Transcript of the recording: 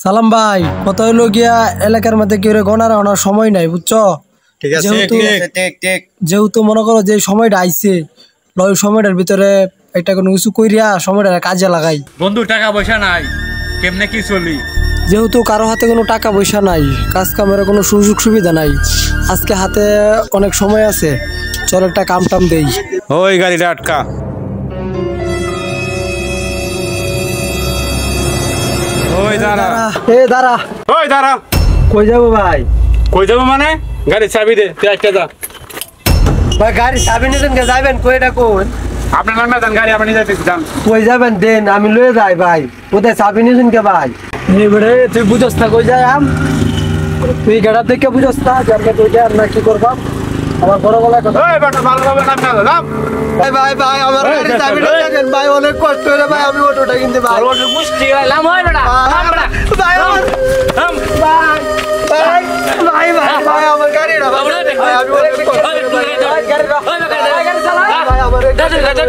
সালাম ভাই, কত হইলো গিয়া এলাকার মধ্যে কেউ গণার আনার সময় নাই, বুঝছো? ঠিক আছে, যেহেতু মনে করো যে সময়টা আইছে, ওই সময়টার ভিতরে একটা কোনো কিছু কইরা সময়টা কাজে লাগাই। বন্ধু টাকা পয়সা নাই, কেমনে কি চলি? যেহেতু কারো হাতে কোনো টাকা পয়সা নাই, কাজ কামের কোনো সুযোগ সুবিধা নাই, আজকে হাতে অনেক সময় আছে, চল একটা কাম টাম দেই। ওই গাড়িটা আটকা। ওই দাঁড়া, দাঁড়া। ওই দাঁড়া। কই যাবো ভাই? কই যাবো মানে? গাড়ি চাবি দে, তুই একটা যা। ভাই গাড়ি চাবি নিতেন কে যাবেন? কইটা কোন? আপনার নামে দেন, গাড়ি আপনি যাইতে যান। কই যাবেন দেন, আমি লয়ে যাই ভাই। কোথায় চাবি নিতেন কে ভাই? এবারে তুই বুঝস না কই যাই আম? তুই গাড়া দেখে বুঝস না যে আমরা কই যাই না কি করবাম? আমার বড় গলায় কথা। ওই বেটা ভালোভাবে নাম না দাও। ভাই আমার গাড়ি চাবি দেন ভাই, অনেক কষ্ট হলো ভাই, আমি অটোটা কিনতে ভাই। তোর মুষ্টি লাম হয় বেটা। নাম বেটা। ভাই আমার নাম। ভাই আমার গাড়ি না ভাই, আমি অনেক কষ্ট হলো ভাই। গাড়ি চালা ভাই, আমার গাড়ি চালা।